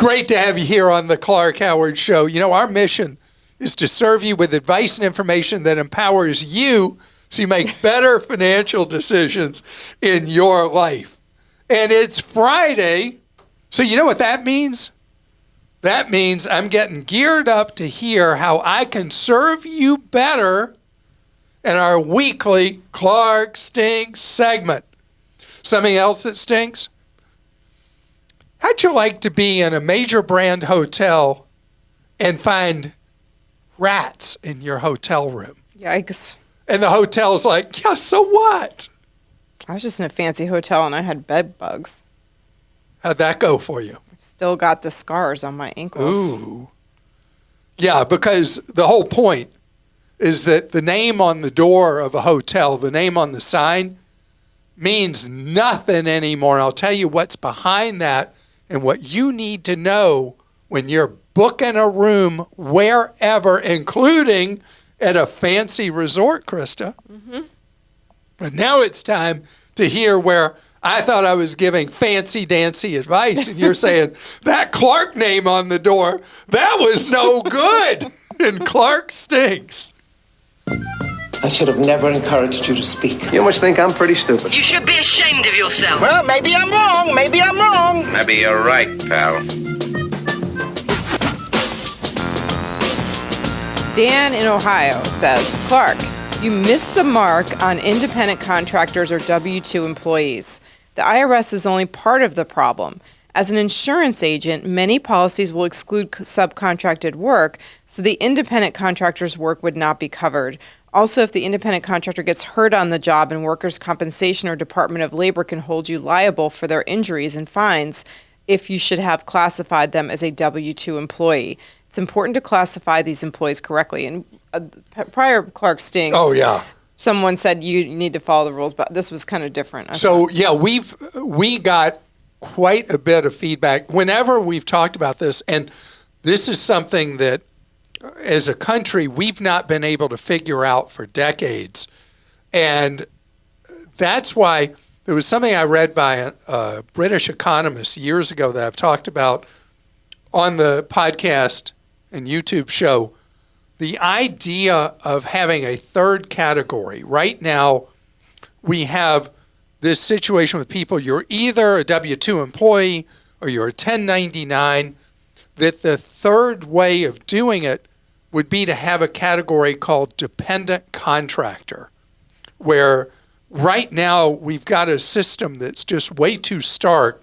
great to have you here on the Clark Howard Show. You know, our mission is to serve you with advice and information that empowers you so you make better financial decisions in your life. And it's Friday, so you know what that means? That means I'm getting geared up to hear how I can serve you better in our weekly Clark Stinks segment. Something else that stinks? How'd you like to be in a major brand hotel and find rats in your hotel room? Yikes. And the hotel's like, yeah, so what? I was just in a fancy hotel and I had bed bugs. How'd that go for you? I've still got the scars on my ankles. Ooh. Yeah, because the whole point is that the name on the door of a hotel, the name on the sign, means nothing anymore. I'll tell you what's behind that and what you need to know when you're booking a room wherever, including at a fancy resort, Christa. Mm-hmm. But now it's time to hear where I thought I was giving fancy-dancy advice, and you're saying, that Clark name on the door, that was no good, and Clark stinks. I should have never encouraged you to speak. You must think I'm pretty stupid. You should be ashamed of yourself. Well, maybe I'm wrong. Maybe I'm wrong. Maybe you're right, pal. Dan in Ohio says, Clark, you missed the mark on independent contractors or W-2 employees. The IRS is only part of the problem. As an insurance agent, many policies will exclude subcontracted work, so the independent contractor's work would not be covered. Also, if the independent contractor gets hurt on the job and workers' compensation or Department of Labor can hold you liable for their injuries and fines if you should have classified them as a W-2 employee. It's important to classify these employees correctly. And prior Clark Stinks, someone said you need to follow the rules, but this was kind of different. So, yeah, we got quite a bit of feedback whenever we've talked about this, and this is something that as a country we've not been able to figure out for decades. And that's why there was something I read by a British economist years ago that I've talked about on the podcast and YouTube show, the idea of having a third category. Right now, we have this situation with people, you're either a W-2 employee or you're a 1099, that the third way of doing it would be to have a category called dependent contractor, where right now we've got a system that's just way too stark.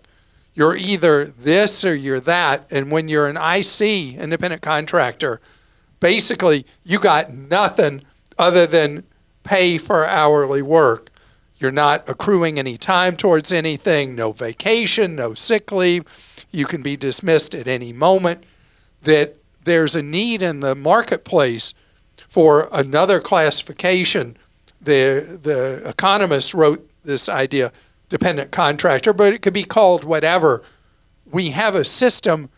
You're either this or you're that, and when you're an IC, independent contractor, basically you got nothing other than pay for hourly work. You're not accruing any time towards anything, no vacation, no sick leave. You can be dismissed at any moment. That there's a need in the marketplace for another classification. The economist wrote this idea, dependent contractor, but it could be called whatever. We have a system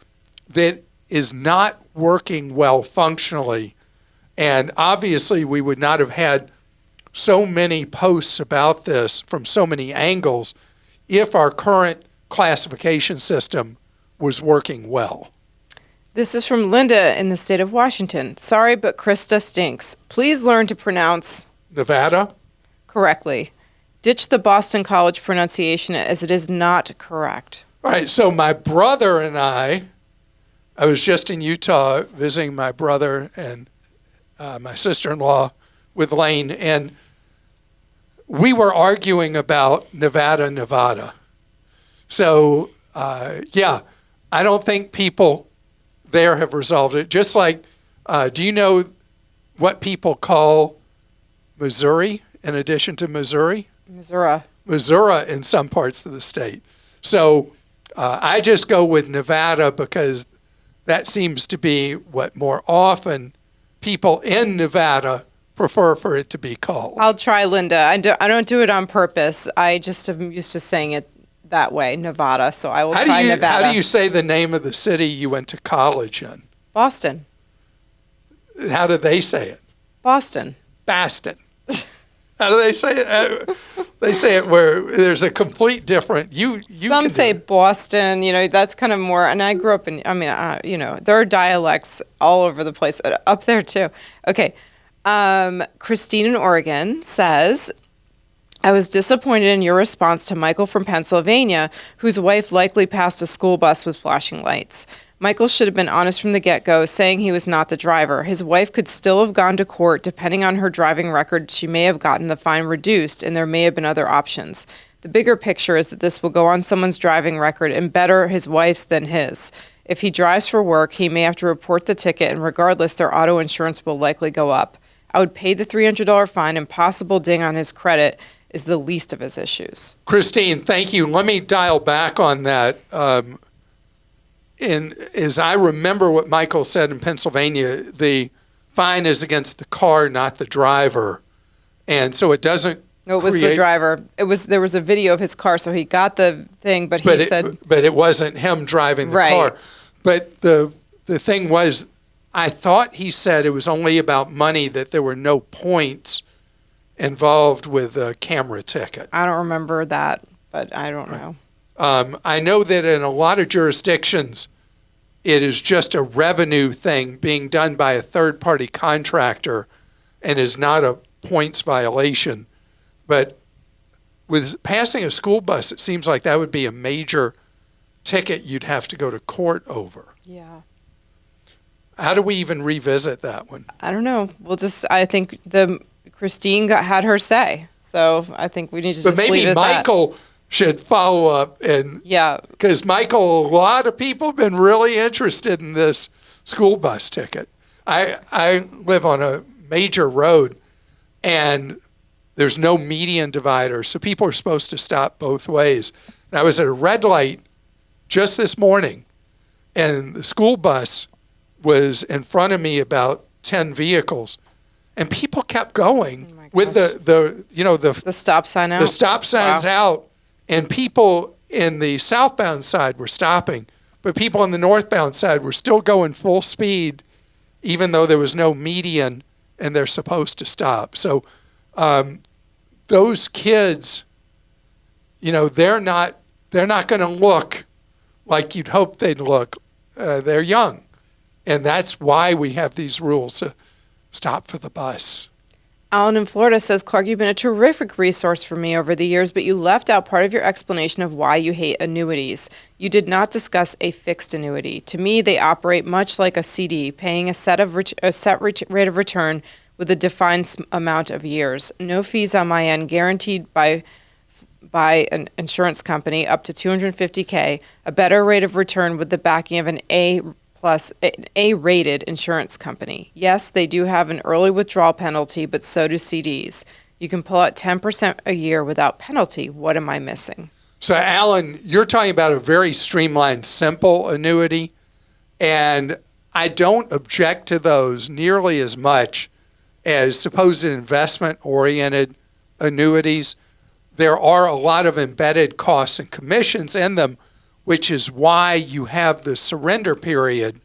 that is not working well functionally, and obviously we would not have had so many posts about this from so many angles if our current classification system was working well. This is from Linda in the state of Washington. Sorry, but Christa stinks. Please learn to pronounce Nevada correctly. Ditch the Boston College pronunciation as it is not correct. All right, so my brother and I was just in Utah visiting my brother and my sister-in-law with Lane, and we were arguing about Nevada. So, I don't think people there have resolved it. Just like, do you know what people call Missouri in addition to Missouri? Missouri in some parts of the state. So I just go with Nevada because that seems to be what more often people in Nevada prefer for it to be called. I'll try, Linda. I don't do it on purpose. I just am used to saying it that way, Nevada. So I will try Nevada. How do you say the name of the city you went to college in? Boston. How do they say it? Boston. Baston. How do they say it? They say it where there's a complete different. You Some can say do it. Boston, that's kind of more, and I grew up in, there are dialects all over the place, up there too. Okay. Christine in Oregon says, I was disappointed in your response to Michael from Pennsylvania, whose wife likely passed a school bus with flashing lights. Michael should have been honest from the get-go, saying he was not the driver. His wife could still have gone to court. Depending on her driving record, she may have gotten the fine reduced, and there may have been other options. The bigger picture is that this will go on someone's driving record and better his wife's than his. If he drives for work, he may have to report the ticket, and regardless, their auto insurance will likely go up. I would pay the $300 fine, and possible ding on his credit is the least of his issues. Christine, thank you. Let me dial back on that. As I remember what Michael said in Pennsylvania, the fine is against the car, not the driver. And so it doesn't No, it was the driver. There was a video of his car, so he got the thing, but he said... But it wasn't him driving the Right. car. But the thing was, I thought he said it was only about money, that there were no points involved with a camera ticket. I don't remember that, but I don't know. I know that in a lot of jurisdictions, it is just a revenue thing being done by a third-party contractor and is not a points violation. But with passing a school bus, it seems like that would be a major ticket you'd have to go to court over. Yeah. How do we even revisit that one? I don't know. I think Christine had her say. So I think we need to just leave it But maybe at that. Michael should follow up, and because Michael, a lot of people have been really interested in this school bus ticket. I live on a major road, and there's no median divider, so people are supposed to stop both ways. And I was at a red light just this morning, and the school bus was in front of me, about 10 vehicles, and people kept going with the stop sign out. The stop signs out. And people in the southbound side were stopping, but people on the northbound side were still going full speed, even though there was no median and they're supposed to stop. So those kids, they're not going to look like you'd hope they'd look. They're young, and that's why we have these rules to stop for the bus. Alan in Florida says, Clark, you've been a terrific resource for me over the years, but you left out part of your explanation of why you hate annuities. You did not discuss a fixed annuity. To me, they operate much like a CD, paying a set rate of return with a defined amount of years. No fees on my end, guaranteed by an insurance company up to $250K, a better rate of return with the backing of an A-rated insurance company. Yes, they do have an early withdrawal penalty, but so do CDs. You can pull out 10% a year without penalty. What am I missing? So, Alan, you're talking about a very streamlined, simple annuity, and I don't object to those nearly as much as supposed investment-oriented annuities. There are a lot of embedded costs and commissions in them, which is why you have the surrender period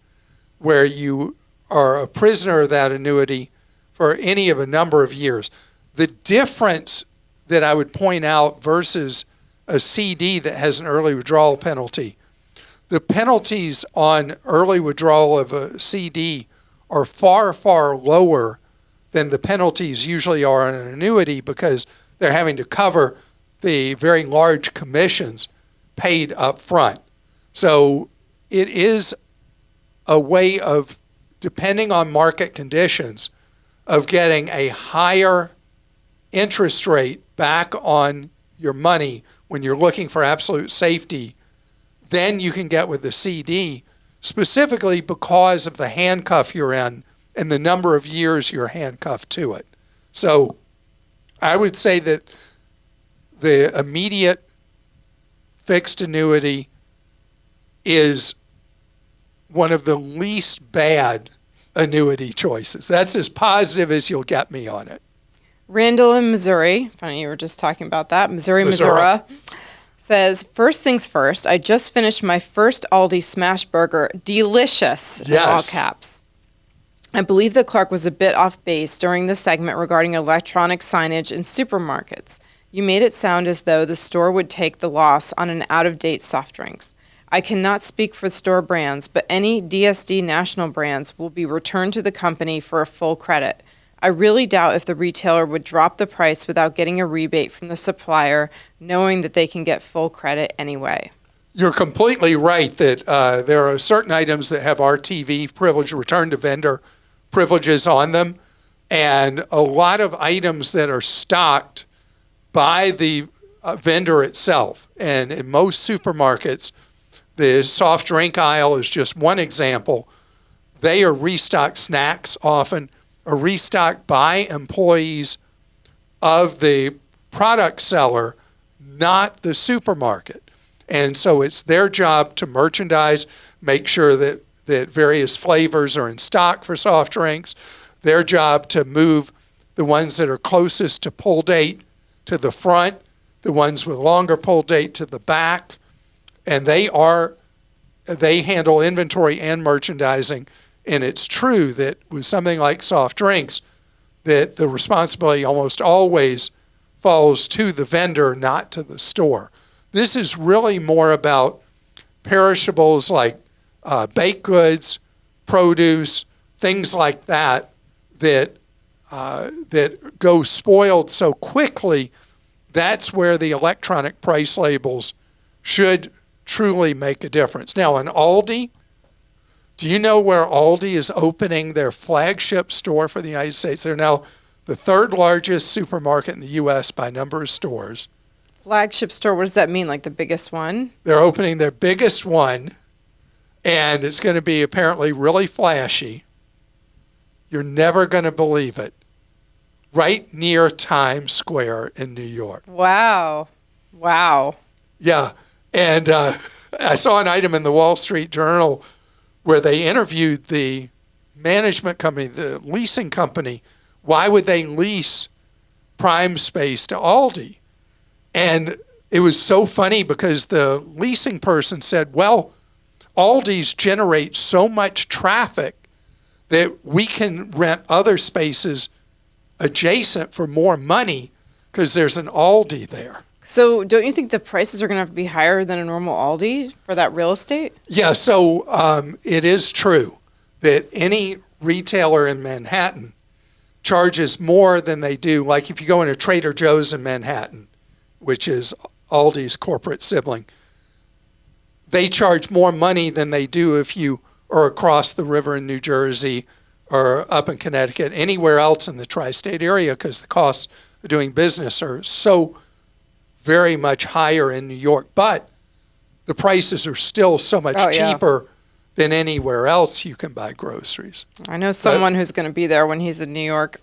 where you are a prisoner of that annuity for any of a number of years. The difference that I would point out versus a CD that has an early withdrawal penalty, the penalties on early withdrawal of a CD are far, far lower than the penalties usually are on an annuity, because they're having to cover the very large commissions paid up front. So it is a way of, depending on market conditions, of getting a higher interest rate back on your money when you're looking for absolute safety than you can get with the CD, specifically because of the handcuff you're in and the number of years you're handcuffed to it. So I would say that the immediate fixed annuity is one of the least bad annuity choices. That's as positive as you'll get me on it. Randall in Missouri, funny you were just talking about that, Missouri, says, first things first, I just finished my first Aldi smash burger, delicious, in all caps. I believe that Clark was a bit off base during the segment regarding electronic signage in supermarkets. You made it sound as though the store would take the loss on an out-of-date soft drinks. I cannot speak for store brands, but any DSD national brands will be returned to the company for a full credit. I really doubt if the retailer would drop the price without getting a rebate from the supplier, knowing that they can get full credit anyway. You're completely right that there are certain items that have RTV, privilege return to vendor privileges on them, and a lot of items that are stocked by the vendor itself. And in most supermarkets, the soft drink aisle is just one example. They are restocked snacks often, or restocked by employees of the product seller, not the supermarket. And so it's their job to merchandise, make sure that various flavors are in stock for soft drinks, their job to move the ones that are closest to pull date to the front, the ones with longer pull date to the back, and they handle inventory and merchandising. And it's true that with something like soft drinks, that the responsibility almost always falls to the vendor, not to the store. This is really more about perishables like baked goods, produce, things like that go spoiled so quickly. That's where the electronic price labels should truly make a difference. Now, in Aldi, do you know where Aldi is opening their flagship store for the United States? They're now the third largest supermarket in the U.S. by number of stores. Flagship store, what does that mean? Like the biggest one? They're opening their biggest one, and it's going to be apparently really flashy. You're never going to believe it. Right near Times Square in New York. Wow. Yeah. And I saw an item in the Wall Street Journal where they interviewed the management company, the leasing company. Why would they lease prime space to Aldi? And it was so funny because the leasing person said, well, Aldi's generate so much traffic that we can rent other spaces adjacent for more money because there's an Aldi there. So don't you think the prices are going to have to be higher than a normal Aldi for that real estate? Yeah, so it is true that any retailer in Manhattan charges more than they do. Like if you go into Trader Joe's in Manhattan, which is Aldi's corporate sibling, they charge more money than they do if you are across the river in New Jersey or up in Connecticut, anywhere else in the tri-state area, because the costs of doing business are so very much higher in New York. But the prices are still so much cheaper than anywhere else you can buy groceries. I know someone who's going to be there when he's in New York.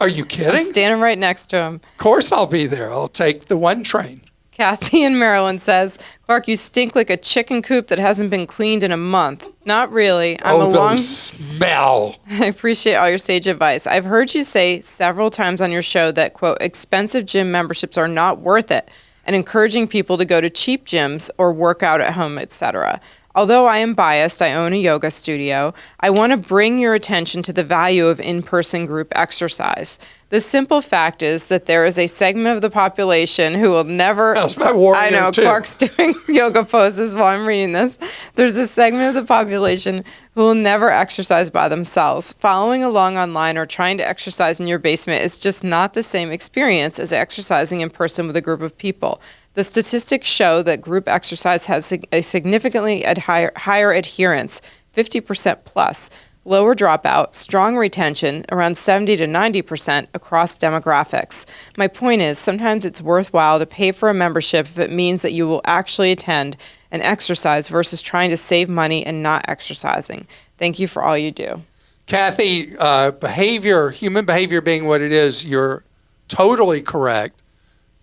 Are you kidding? I'm standing right next to him. Of course I'll be there. I'll take the one train. Kathy in Maryland says, Clark, you stink like a chicken coop that hasn't been cleaned in a month. Not really. The smell. I appreciate all your sage advice. I've heard you say several times on your show that, quote, expensive gym memberships are not worth it, and encouraging people to go to cheap gyms or work out at home, etc. Although I am biased, I own a yoga studio, I want to bring your attention to the value of in-person group exercise. The simple fact is that there is a segment of the population who will never... That's my warrior, I know, too. Clark's doing yoga poses while I'm reading this. There's a segment of the population who will never exercise by themselves. Following along online or trying to exercise in your basement is just not the same experience as exercising in person with a group of people. The statistics show that group exercise has a significantly higher adherence, 50% plus, lower dropout, strong retention, around 70 to 90% across demographics. My point is, sometimes it's worthwhile to pay for a membership if it means that you will actually attend and exercise versus trying to save money and not exercising. Thank you for all you do. Kathy, human behavior being what it is, you're totally correct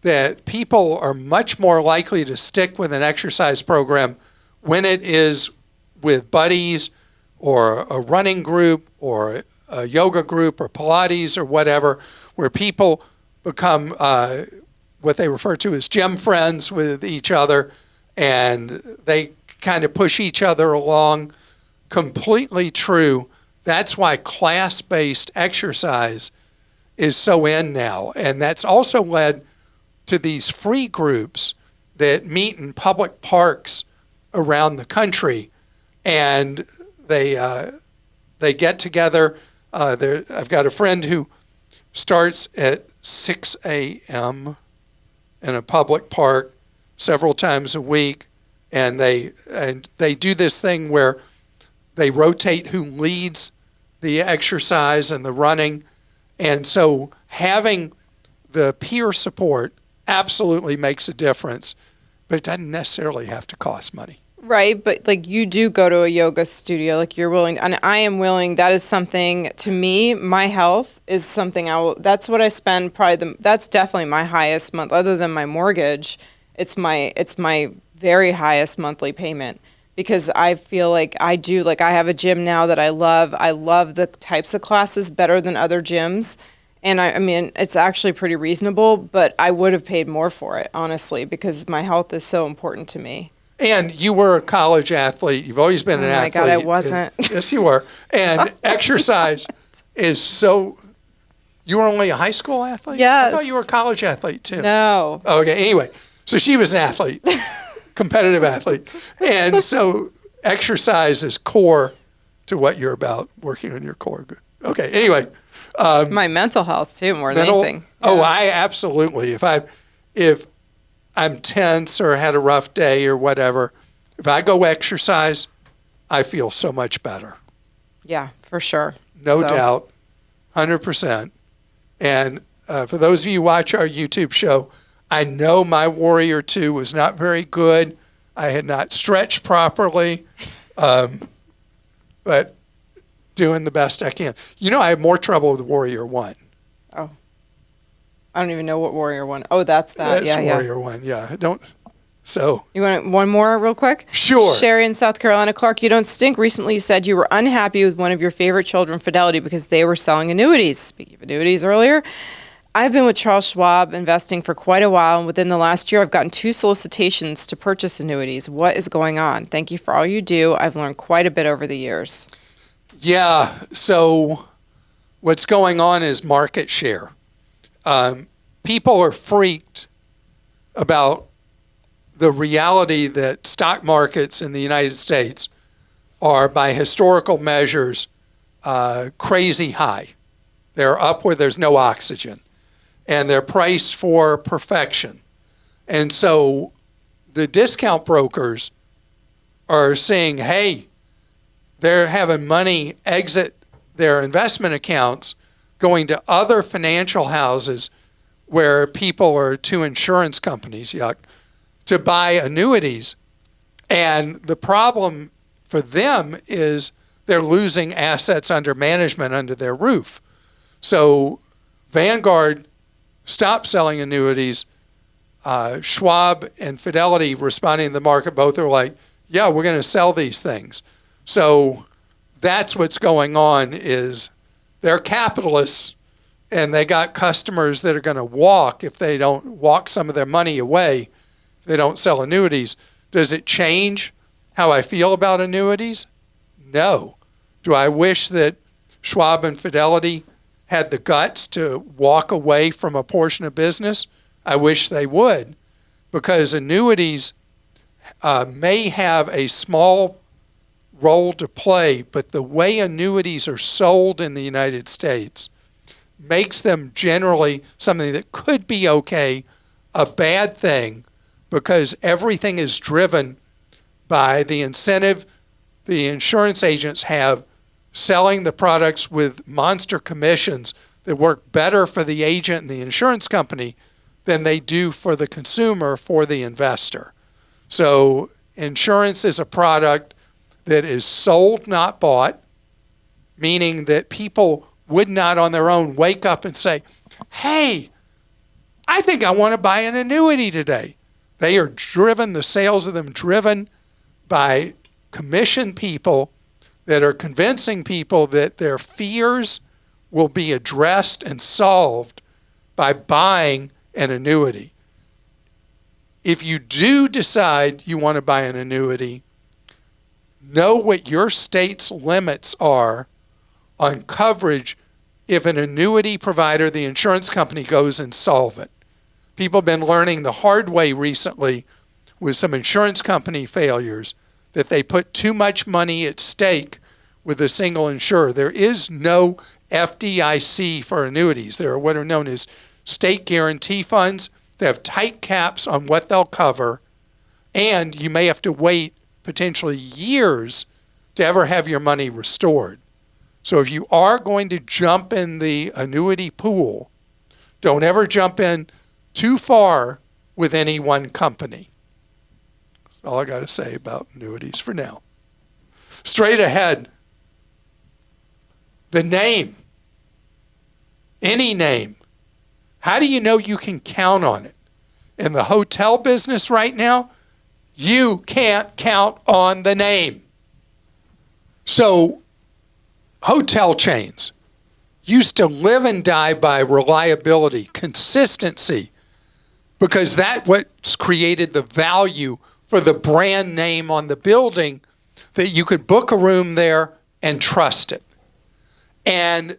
that people are much more likely to stick with an exercise program when it is with buddies or a running group or a yoga group or Pilates or whatever, where people become what they refer to as gym friends with each other, and they kind of push each other along. Completely true. That's why class-based exercise is so in now. And that's also led to these free groups that meet in public parks around the country. And they get together. I've got a friend who starts at 6 a.m. in a public park several times a week. And they do this thing where they rotate who leads the exercise and the running. And so having the peer support absolutely makes a difference, but it doesn't necessarily have to cost money. Right, but like you do go to a yoga studio, like you're willing, and I am willing. That is something to me. My health is something that's what I spend. That's definitely my highest month, other than my mortgage. It's my very highest monthly payment, because I feel like I have a gym now that I love. I love the types of classes better than other gyms. And I mean, it's actually pretty reasonable, but I would have paid more for it, honestly, because my health is so important to me. And you were a college athlete. You've always been an athlete. Oh my God, I wasn't. Yes, you were. And exercise is so... You were only a high school athlete? Yes. I thought you were a college athlete, too. No. Okay, anyway. So she was an athlete, competitive athlete. And so exercise is core to what you're about, working on your core. Good. Okay, anyway. My mental health, too, more than anything. Oh, I absolutely. If I'm tense or had a rough day or whatever, if I go exercise, I feel so much better. Yeah, for sure. No doubt, 100%. And for those of you who watch our YouTube show, I know my Warrior 2 was not very good. I had not stretched properly, but doing the best I can. You know, I have more trouble with Warrior 1. Oh. I don't even know what Warrior 1. Oh, that's that. That's Warrior 1, yeah. So. You want one more real quick? Sure. Shari in South Carolina. Clark, you don't stink. Recently you said you were unhappy with one of your favorite children, Fidelity, because they were selling annuities. Speaking of annuities earlier, I've been with Charles Schwab investing for quite a while, and within the last year I've gotten 2 solicitations to purchase annuities. What is going on? Thank you for all you do. I've learned quite a bit over the years. Yeah, so what's going on is market share. People are freaked about the reality that stock markets in the United States are, by historical measures, crazy high. They're up where there's no oxygen, and they're priced for perfection. And so the discount brokers are saying, hey, they're having money exit their investment accounts, going to other financial houses where people are to insurance companies, to buy annuities. And the problem for them is they're losing assets under management under their roof. So Vanguard stopped selling annuities. Schwab and Fidelity, responding to the market, both are like, yeah, we're going to sell these things. So that's what's going on, is they're capitalists, and they got customers that are going to walk if they don't walk some of their money away, if they don't sell annuities. Does it change how I feel about annuities? No. Do I wish that Schwab and Fidelity had the guts to walk away from a portion of business? I wish they would, because annuities may have a small role to play, but the way annuities are sold in the United States makes them generally something that could be okay, a bad thing, because everything is driven by the incentive the insurance agents have selling the products with monster commissions that work better for the agent and the insurance company than they do for the consumer, for the investor. So insurance is a product that is sold, not bought, meaning that people would not on their own wake up and say, hey, I think I want to buy an annuity today. They are driven, the sales of them driven by commission people that are convincing people that their fears will be addressed and solved by buying an annuity. If you do decide you want to buy an annuity, know what your state's limits are on coverage if an annuity provider, the insurance company, goes insolvent. People have been learning the hard way recently with some insurance company failures that they put too much money at stake with a single insurer. There is no FDIC for annuities. There are what are known as state guarantee funds. They have tight caps on what they'll cover, and you may have to wait potentially years to ever have your money restored. So if you are going to jump in the annuity pool, don't ever jump in too far with any one company. That's all I got to say about annuities for now. Straight ahead, the name, any name. How do you know you can count on it? In the hotel business right now, you can't count on the name. So hotel chains used to live and die by reliability, consistency, because that's what's created the value for the brand name on the building, that you could book a room there and trust it. And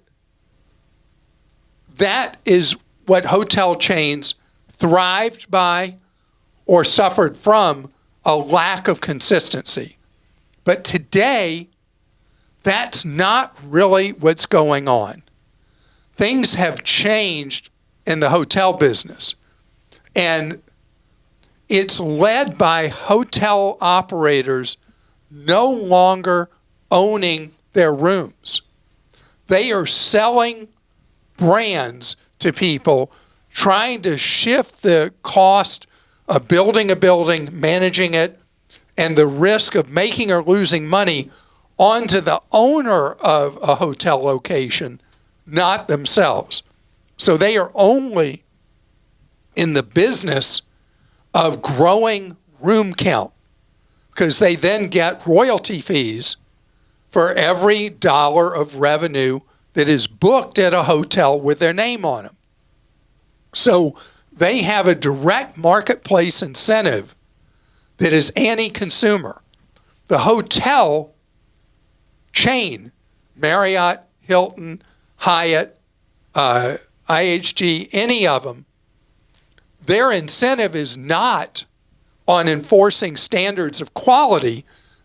that is what hotel chains thrived by or suffered from, a lack of consistency. But today, that's not really what's going on. Things have changed in the hotel business. And it's led by hotel operators no longer owning their rooms. They are selling brands to people, trying to shift the cost of building a building, managing it, and the risk of making or losing money onto the owner of a hotel location, not themselves. So they are only in the business of growing room count, because they then get royalty fees for every dollar of revenue that is booked at a hotel with their name on them. So they have a direct marketplace incentive that is anti-consumer. The hotel chain, Marriott, Hilton, Hyatt, IHG, any of them, their incentive is not on enforcing standards of quality.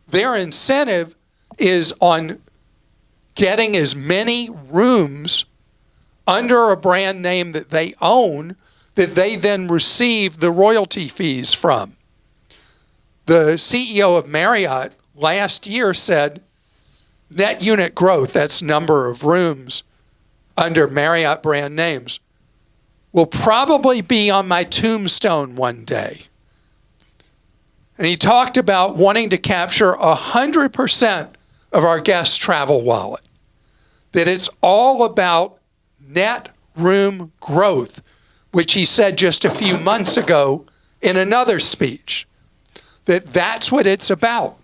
Their incentive is on getting as many rooms under a brand name that they own, that they then receive the royalty fees from. The CEO of Marriott last year said net unit growth, that's number of rooms under Marriott brand names, will probably be on my tombstone one day. And he talked about wanting to capture 100% of our guests' travel wallet, that it's all about net room growth, which he said just a few months ago in another speech, that that's what it's about.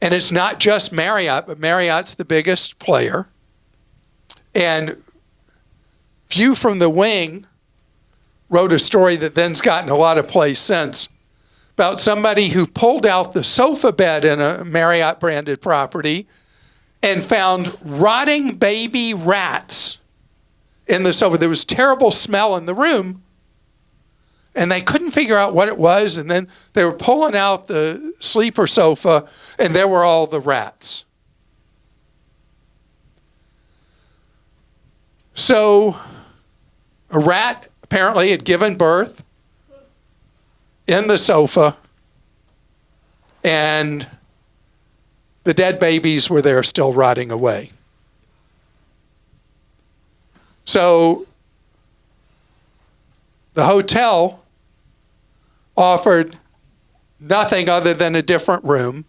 And it's not just Marriott, but Marriott's the biggest player. And View from the Wing wrote a story that then's gotten a lot of play since, about somebody who pulled out the sofa bed in a Marriott branded property and found rotting baby rats in the sofa. There was terrible smell in the room, and they couldn't figure out what it was. And then they were pulling out the sleeper sofa, and there were all the rats. So a rat apparently had given birth in the sofa, and the dead babies were there still rotting away. So the hotel offered nothing other than a different room.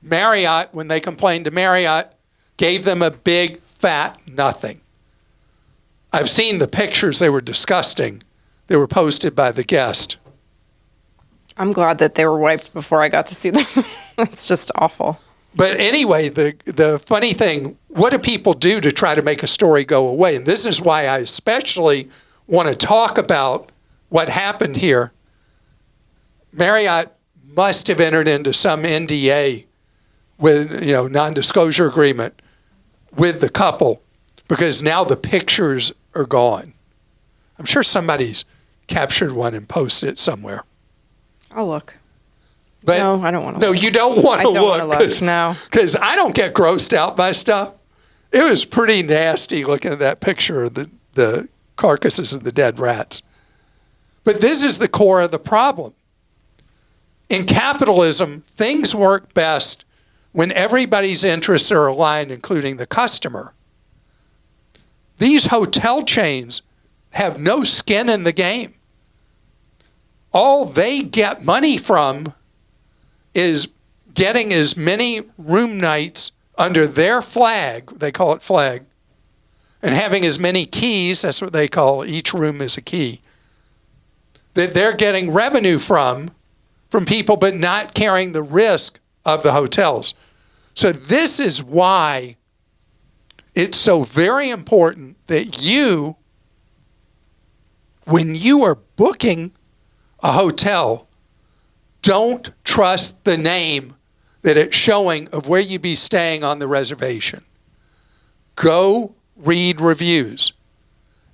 Marriott, when they complained to Marriott, gave them a big fat nothing. I've seen the pictures. They were disgusting. They were posted by the guest. I'm glad that they were wiped before I got to see them. It's just awful. But anyway, the funny thing, what do people do to try to make a story go away? And this is why I especially want to talk about what happened here. Marriott must have entered into some NDA with, non-disclosure agreement with the couple, because now the pictures are gone. I'm sure somebody's captured one and posted it somewhere. I'll look. But No, I don't want to No, look. you don't want to I don't wanna look, no. Because I don't get grossed out by stuff. It was pretty nasty looking at that picture of the carcasses of the dead rats. But this is the core of the problem. In capitalism, things work best when everybody's interests are aligned, including the customer. These hotel chains have no skin in the game. All they get money from is getting as many room nights under their flag, they call it flag, and having as many keys, that's what they call, each room is a key, that they're getting revenue from people, but not carrying the risk of the hotels. So this is why it's so very important that you, when you are booking a hotel, don't trust the name that it's showing of where you'd be staying on the reservation. Go read reviews.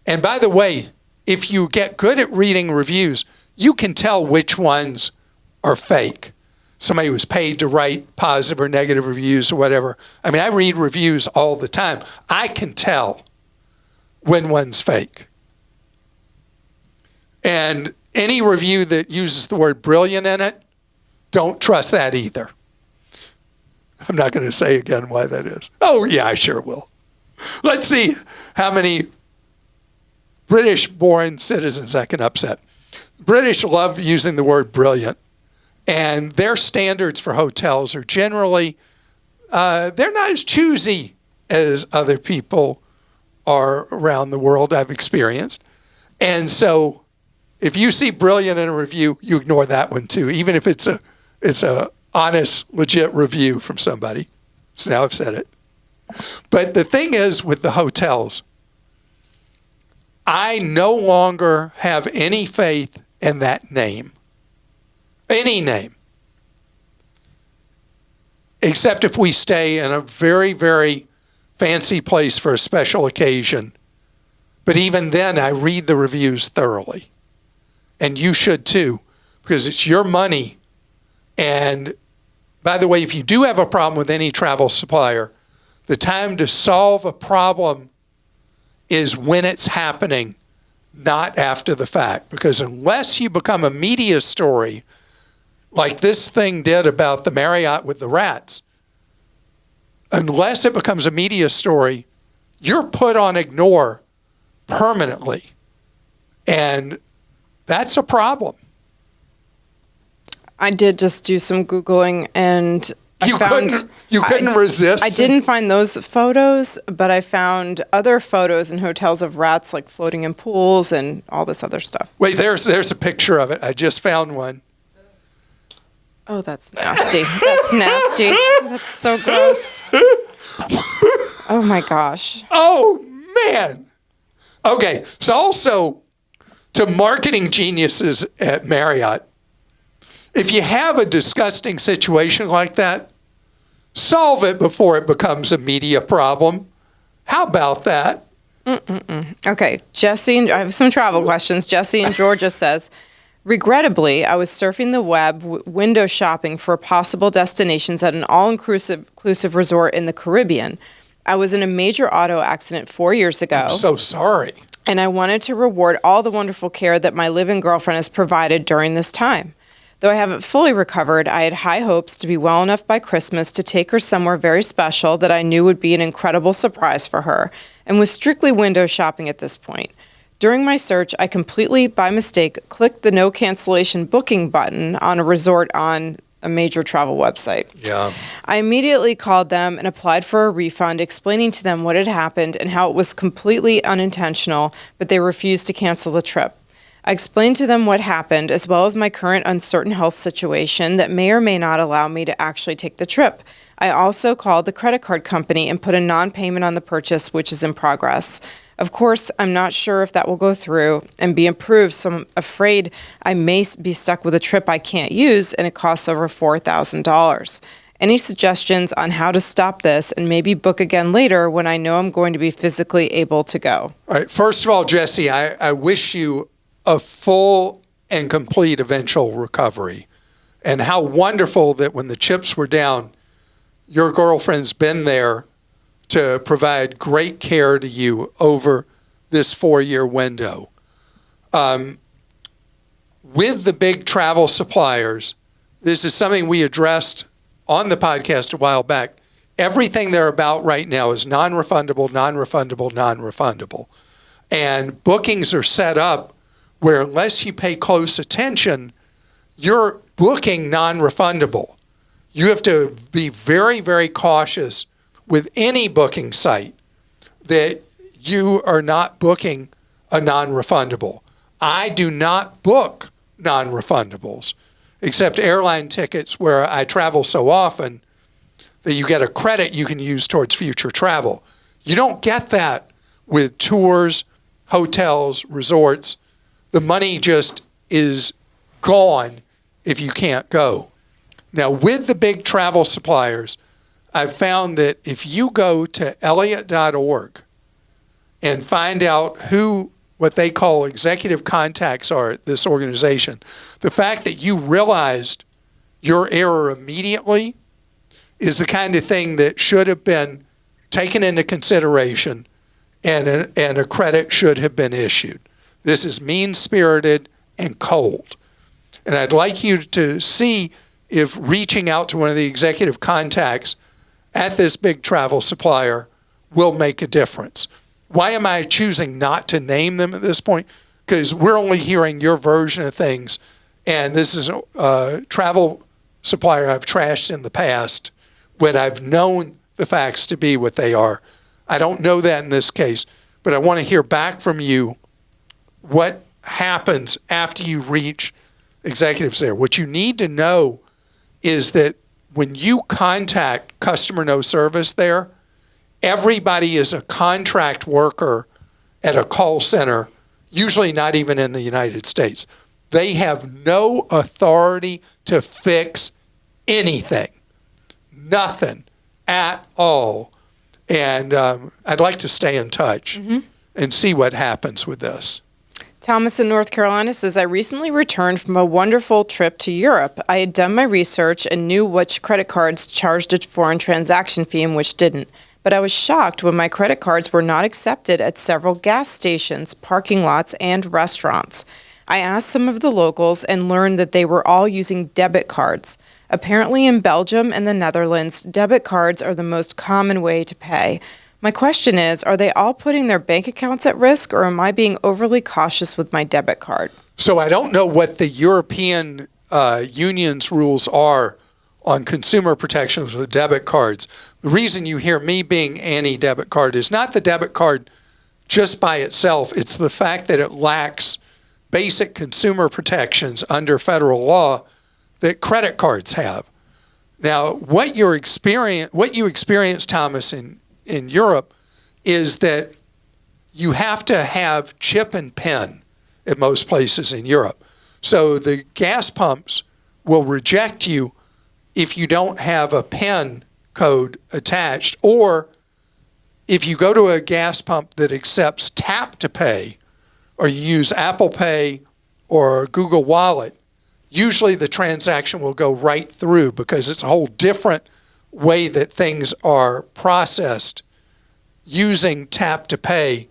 And by the way, if you get good at reading reviews, you can tell which ones are fake. Somebody was paid to write positive or negative reviews or whatever. I mean, I read reviews all the time. I can tell when one's fake. And any review that uses the word brilliant in it, don't trust that either. I'm not going to say again why that is. Oh, yeah, I sure will. Let's see how many British-born citizens I can upset. British love using the word brilliant. And their standards for hotels are generally, they're not as choosy as other people are around the world I've experienced. And so if you see brilliant in a review, you ignore that one too, even if it's a honest, legit review from somebody. So now I've said it. But the thing is with the hotels, I no longer have any faith in that name. Any name. Except if we stay in a very, very fancy place for a special occasion. But even then, I read the reviews thoroughly. And you should too, because it's your money. And by the way, if you do have a problem with any travel supplier, the time to solve a problem is when it's happening, not after the fact. Because unless you become a media story, like this thing did about the Marriott with the rats, unless it becomes a media story, you're put on ignore permanently. And that's a problem. I did just do some Googling and You couldn't resist. I didn't find those photos, but I found other photos in hotels of rats like floating in pools and all this other stuff. Wait, there's a picture of it. I just found one. Oh, that's nasty. That's nasty. That's so gross. Oh my gosh. Oh, man. Okay, so also to marketing geniuses at Marriott, if you have a disgusting situation like that, solve it before it becomes a media problem. How about that? Okay, Jesse, I have some travel questions. Jesse in Georgia says, regrettably, I was surfing the web window shopping for possible destinations at an all-inclusive resort in the Caribbean. I was in a major auto accident 4 years ago. I'm so sorry. And I wanted to reward all the wonderful care that my live-in girlfriend has provided during this time. Though I haven't fully recovered, I had high hopes to be well enough by Christmas to take her somewhere very special that I knew would be an incredible surprise for her, and was strictly window shopping at this point. During my search, I completely, by mistake, clicked the no cancellation booking button on a resort on a major travel website. Yeah. I immediately called them and applied for a refund, explaining to them what had happened and how it was completely unintentional, but they refused to cancel the trip. I explained to them what happened, as well as my current uncertain health situation that may or may not allow me to actually take the trip. I also called the credit card company and put a non-payment on the purchase, which is in progress. Of course, I'm not sure if that will go through and be approved, so I'm afraid I may be stuck with a trip I can't use, and it costs over $4,000. Any suggestions on how to stop this and maybe book again later when I know I'm going to be physically able to go? All right. First of all, Jesse, I wish you a full and complete eventual recovery. And how wonderful that when the chips were down, your girlfriend's been there to provide great care to you over this 4-year window. With the big travel suppliers, this is something we addressed on the podcast a while back. Everything they're about right now is non-refundable, non-refundable, non-refundable. And bookings are set up where unless you pay close attention, you're booking non-refundable. You have to be very, very cautious with any booking site that you are not booking a non-refundable. I do not book non-refundables, except airline tickets where I travel so often that you get a credit you can use towards future travel. You don't get that with tours, hotels, resorts. The money just is gone if you can't go. Now, with the big travel suppliers, I've found that if you go to Elliott.org and find out who what they call executive contacts are at this organization, the fact that you realized your error immediately is the kind of thing that should have been taken into consideration and a credit should have been issued. This is mean-spirited and cold. And I'd like you to see if reaching out to one of the executive contacts at this big travel supplier will make a difference. Why am I choosing not to name them at this point? Because we're only hearing your version of things, and this is a travel supplier I've trashed in the past when I've known the facts to be what they are. I don't know that in this case, but I want to hear back from you what happens after you reach executives there. What you need to know is that when you contact customer no service there, everybody is a contract worker at a call center, usually not even in the United States. They have no authority to fix anything, nothing at all. And I'd like to stay in touch and see what happens with this. Thomas in North Carolina says, I recently returned from a wonderful trip to Europe. I had done my research and knew which credit cards charged a foreign transaction fee and which didn't. But I was shocked when my credit cards were not accepted at several gas stations, parking lots, and restaurants. I asked some of the locals and learned that they were all using debit cards. Apparently in Belgium and the Netherlands, debit cards are the most common way to pay. My question is, are they all putting their bank accounts at risk, or am I being overly cautious with my debit card? So I don't know what the European Union's rules are on consumer protections with debit cards. The reason you hear me being anti-debit card is not the debit card just by itself. It's the fact that it lacks basic consumer protections under federal law that credit cards have. Now, what you experience, Thomas, in Europe is that you have to have chip and PIN at most places in Europe. So the gas pumps will reject you if you don't have a PIN code attached, or if you go to a gas pump that accepts tap to pay, or you use Apple Pay or Google Wallet, usually the transaction will go right through because it's a whole different way that things are processed using tap to pay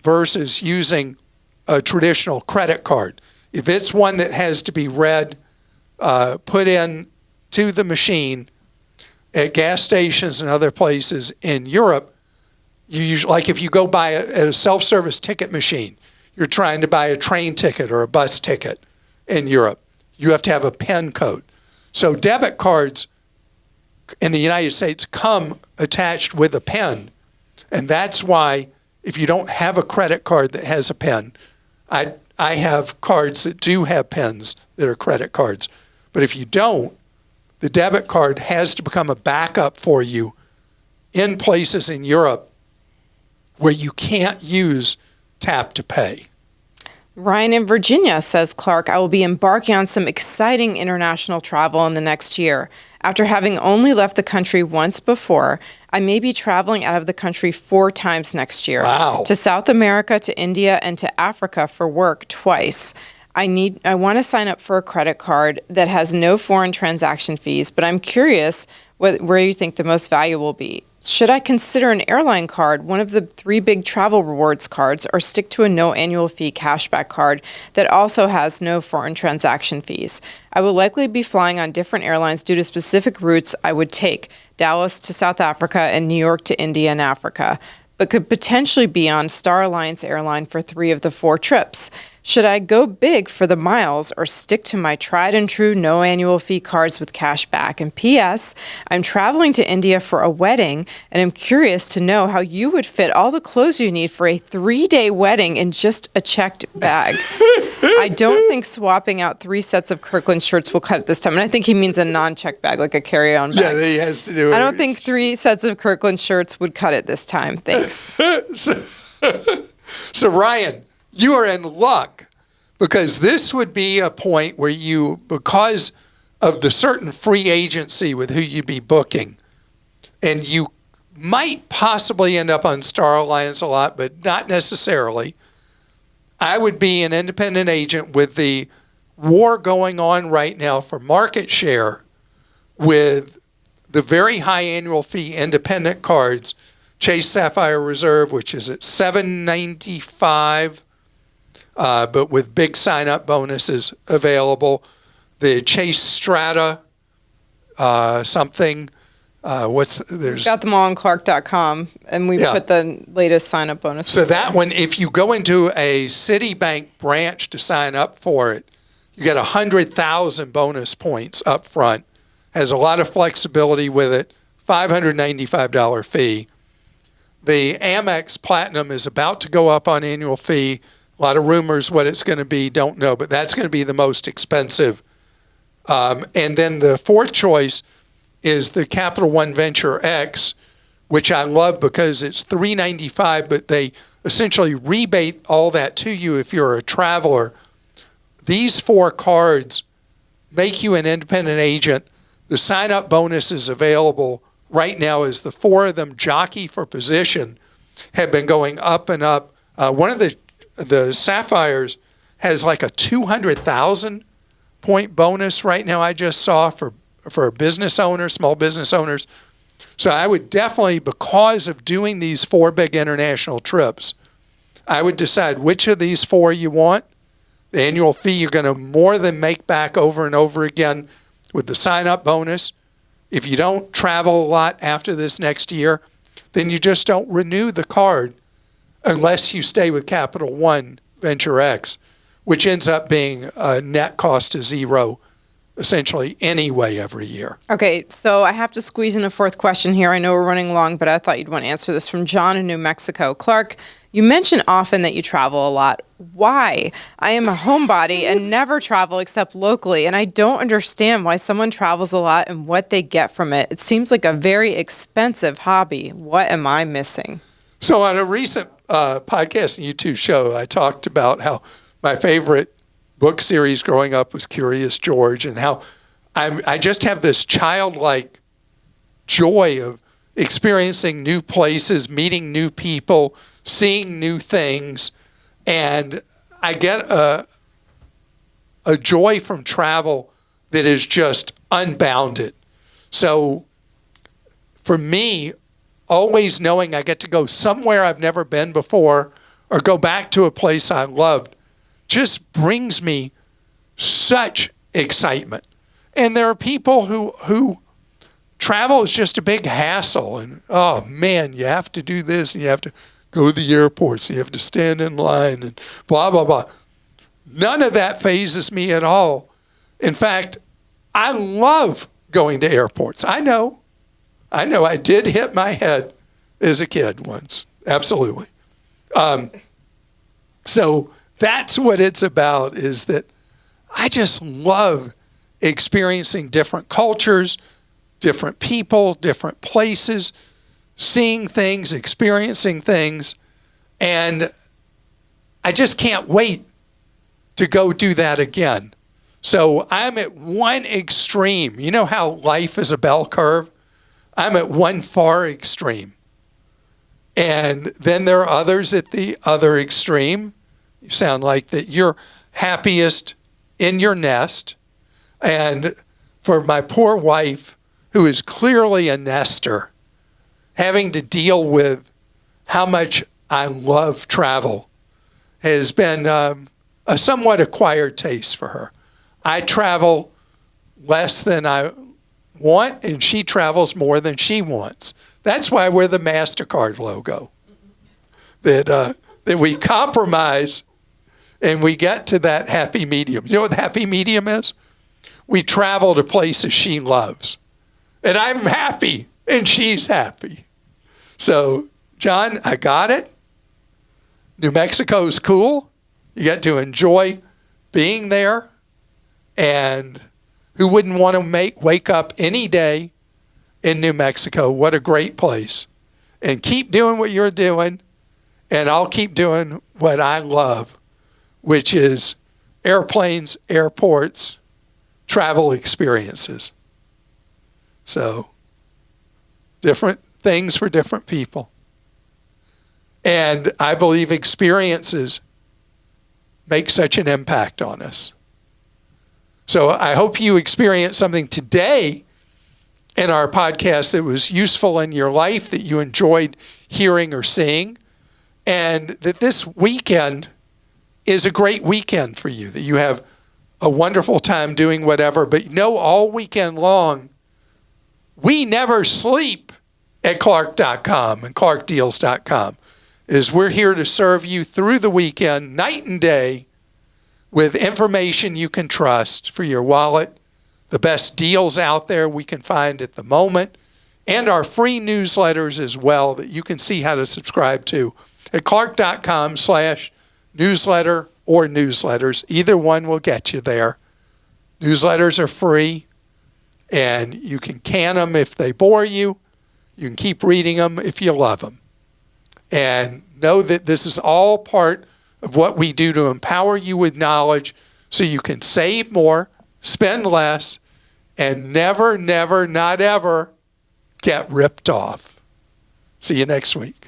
versus using a traditional credit card. If it's one that has to be read, put in to the machine at gas stations and other places in Europe, you usually, like if you go buy a self-service ticket machine, you're trying to buy a train ticket or a bus ticket in Europe, you have to have a PIN code. So debit cards in the United States come attached with a PIN, and that's why if you don't have a credit card that has a PIN, I have cards that do have PINs that are credit cards, but if you don't, the debit card has to become a backup for you in places in Europe where you can't use tap to pay. Ryan in Virginia says, Clark, I will be embarking on some exciting international travel in the next year. After having only left the country once before, I may be traveling out of the country 4 times next year. Wow. To South America, to India, and to Africa for work twice. I want to sign up for a credit card that has no foreign transaction fees, but I'm curious where you think the most value will be. Should I consider an airline card, one of the 3 big travel rewards cards, or stick to a no annual fee cashback card that also has no foreign transaction fees? I will likely be flying on different airlines due to specific routes I would take, Dallas to South Africa and New York to India and Africa, but could potentially be on Star Alliance airline for 3 of the 4 trips. Should I go big for the miles or stick to my tried and true no annual fee cards with cash back? And P.S., I'm traveling to India for a wedding, and I'm curious to know how you would fit all the clothes you need for a 3-day wedding in just a checked bag. I don't think swapping out 3 sets of Kirkland shirts will cut it this time. And I think he means a non-checked bag, like a carry-on bag. Yeah, he has to do it. I don't think 3 sets of Kirkland shirts would cut it this time. Thanks. So Ryan, you are in luck, because this would be a point where you, because of the certain free agency with who you'd be booking, and you might possibly end up on Star Alliance a lot, but not necessarily. I would be an independent agent with the war going on right now for market share with the very high annual fee independent cards, Chase Sapphire Reserve, which is at $7.95, but with big sign-up bonuses available. The Chase Strata something. There's Got them all on Clark.com, and we put the latest sign-up bonuses. So that one, if you go into a Citibank branch to sign up for it, you get 100,000 bonus points up front. Has a lot of flexibility with it. $595 fee. The Amex Platinum is about to go up on annual fee. A lot of rumors what it's going to be, don't know, but that's going to be the most expensive. And then the 4th choice is the Capital One Venture X, which I love because it's $395, but they essentially rebate all that to you if you're a traveler. These 4 cards make you an independent agent. The sign-up bonus is available right now as the 4 of them jockey for position have been going up and up. One of the Sapphires has like a 200,000 point bonus right now I just saw for business owners, small business owners. So I would definitely, because of doing these 4 big international trips, I would decide which of these 4 you want. The annual fee you're going to more than make back over and over again with the sign-up bonus. If you don't travel a lot after this next year, then you just don't renew the card unless you stay with Capital One Venture X, which ends up being a net cost of 0 essentially anyway every year. Okay, so I have to squeeze in a 4th question here. I know we're running long, but I thought you'd want to answer this from John in New Mexico. Clark, you mention often that you travel a lot. Why? I am a homebody and never travel except locally, and I don't understand why someone travels a lot and what they get from it. It seems like a very expensive hobby. What am I missing? So on a recent podcast and YouTube show, I talked about how my favorite book series growing up was Curious George, and how I just have this childlike joy of experiencing new places, meeting new people, seeing new things, and I get a joy from travel that is just unbounded. So for me, always knowing I get to go somewhere I've never been before or go back to a place I loved just brings me such excitement. And there are people who travel is just a big hassle, and oh man, you have to do this and you have to go to the airports, you have to stand in line and blah, blah, blah. None of that phases me at all. In fact, I love going to airports. I know I did hit my head as a kid once. Absolutely. So that's what it's about, is that I just love experiencing different cultures, different people, different places, seeing things, experiencing things, and I just can't wait to go do that again. So I'm at one extreme. You know how life is a bell curve? I'm at one far extreme. And then there are others at the other extreme. You sound like that you're happiest in your nest. And for my poor wife, who is clearly a nester, having to deal with how much I love travel has been a somewhat acquired taste for her. I travel less than I want, and she travels more than she wants. That's why we're the MasterCard logo. That we compromise and we get to that happy medium. You know what the happy medium is? We travel to places she loves. And I'm happy and she's happy. So, John, I got it. New Mexico's cool. You get to enjoy being there. And who wouldn't want to wake up any day in New Mexico? What a great place. And keep doing what you're doing, and I'll keep doing what I love, which is airplanes, airports, travel experiences. So, different things for different people. And I believe experiences make such an impact on us. So I hope you experienced something today in our podcast that was useful in your life, that you enjoyed hearing or seeing, and that this weekend is a great weekend for you, that you have a wonderful time doing whatever. But know all weekend long, we never sleep at Clark.com and ClarkDeals.com. Is we're here to serve you through the weekend, night and day, with information you can trust for your wallet, the best deals out there we can find at the moment, and our free newsletters as well that you can see how to subscribe to at Clark.com/newsletter or newsletters. Either one will get you there. Newsletters are free, and you can can them if they bore you. You can keep reading them if you love them. And know that this is all part of what we do to empower you with knowledge so you can save more, spend less, and never, never, not ever get ripped off. See you next week.